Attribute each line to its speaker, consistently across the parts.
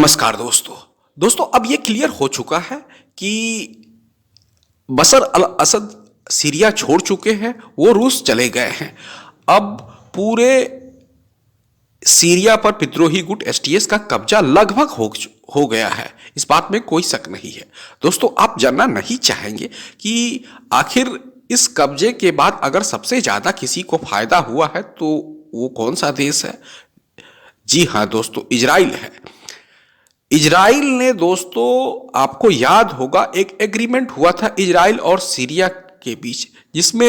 Speaker 1: नमस्कार दोस्तों अब ये क्लियर हो चुका है कि बशर अल असद सीरिया छोड़ चुके हैं, वो रूस चले गए हैं। अब पूरे सीरिया पर विद्रोही गुट एसटीएस का कब्जा लगभग हो गया है, इस बात में कोई शक नहीं है। दोस्तों, आप जानना नहीं चाहेंगे कि आखिर इस कब्जे के बाद अगर सबसे ज्यादा किसी को फायदा हुआ है तो वो कौन सा देश है? जी हाँ दोस्तों, इजराइल है। इजराइल ने दोस्तों, आपको याद होगा, एक एग्रीमेंट हुआ था इजराइल और सीरिया के बीच, जिसमें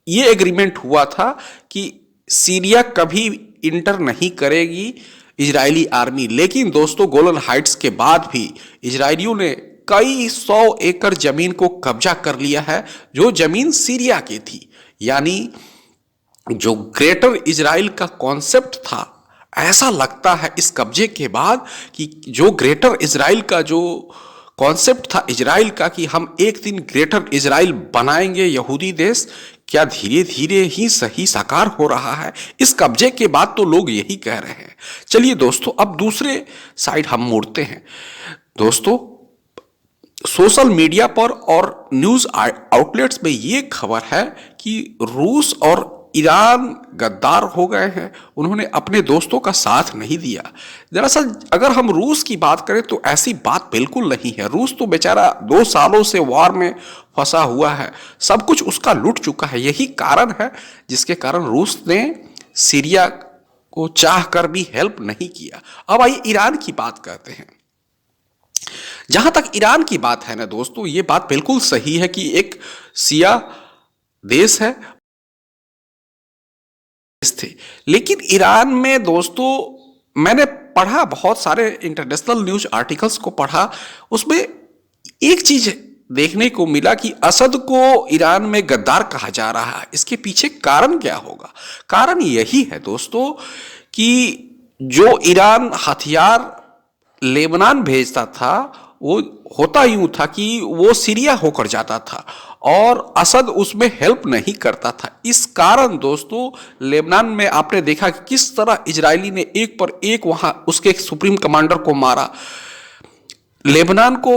Speaker 1: यह एग्रीमेंट हुआ था कि सीरिया कभी इंटर नहीं करेगी इजरायली आर्मी। लेकिन दोस्तों, गोलन हाइट्स के बाद भी इजरायलियों ने कई 100 एकड़ जमीन को कब्जा कर लिया है, जो जमीन सीरिया की थी। यानी जो ग्रेटर इजराइल का कॉन्सेप्ट था, ऐसा लगता है इस कब्जे के बाद कि जो ग्रेटर इजराइल का जो कॉन्सेप्ट था इजराइल का कि हम एक दिन ग्रेटर इजराइल बनाएंगे यहूदी देश, क्या धीरे धीरे ही सही साकार हो रहा है इस कब्जे के बाद? तो लोग यही कह रहे हैं। चलिए दोस्तों, अब दूसरे साइड हम मुड़ते हैं। दोस्तों, सोशल मीडिया पर और न्यूज आउटलेट्स में ये खबर है कि रूस और ईरान गद्दार हो गए हैं, उन्होंने अपने दोस्तों का साथ नहीं दिया। दरअसल अगर हम रूस की बात करें तो ऐसी बात बिल्कुल नहीं है। रूस तो बेचारा 2 सालों से वॉर में फंसा हुआ है, सब कुछ उसका लूट चुका है। यही कारण है जिसके कारण रूस ने सीरिया को चाह कर भी हेल्प नहीं किया। अब आइए ईरान की बात करते हैं। जहां तक ईरान की बात है ना दोस्तों, ये बात बिल्कुल सही है कि एक शिया देश है थे। लेकिन ईरान में दोस्तों, मैंने पढ़ा, बहुत सारे इंटरनेशनल न्यूज आर्टिकल्स को पढ़ा, उसमें एक चीज देखने को मिला कि असद को ईरान में गद्दार कहा जा रहा है। इसके पीछे कारण क्या होगा? कारण यही है दोस्तों कि जो ईरान हथियार लेबनान भेजता था, वो होता यूं था कि वो सीरिया होकर जाता था और असद उसमें हेल्प नहीं करता था। इस कारण दोस्तों, लेबनान में आपने देखा कि किस तरह इजरायली ने एक पर एक वहां उसके सुप्रीम कमांडर को मारा। लेबनान को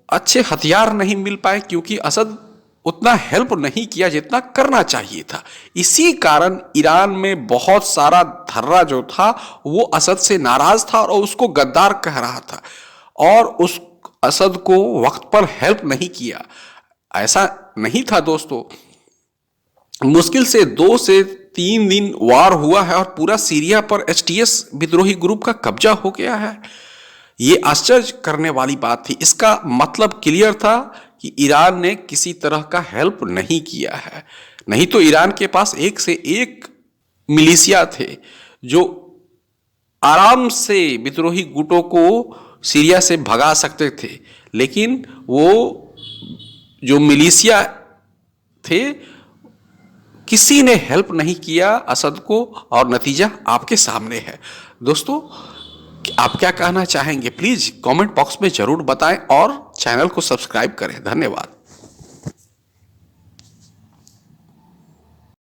Speaker 1: अच्छे हथियार नहीं मिल पाए क्योंकि असद उतना हेल्प नहीं किया जितना करना चाहिए था। इसी कारण ईरान में बहुत सारा धर्रा जो था वो असद से नाराज था और उसको गद्दार कह रहा था और उस असद को वक्त पर हेल्प नहीं किया। ऐसा नहीं था दोस्तों, मुश्किल से 2 से 3 दिन वार हुआ है और पूरा सीरिया पर एसटीएस विद्रोही ग्रुप का कब्जा हो गया है। ये आश्चर्य करने वाली बात थी। इसका मतलब क्लियर था कि ईरान ने किसी तरह का हेल्प नहीं किया है। नहीं तो ईरान के पास एक से एक मिलिशिया थे जो आराम से विद्रोही गुटों को सीरिया से भगा सकते थे। लेकिन वो जो मिलिशिया थे, किसी ने हेल्प नहीं किया असद को और नतीजा आपके सामने है। दोस्तों, आप क्या कहना चाहेंगे? प्लीज कमेंट बॉक्स में जरूर बताएं और चैनल को सब्सक्राइब करें। धन्यवाद।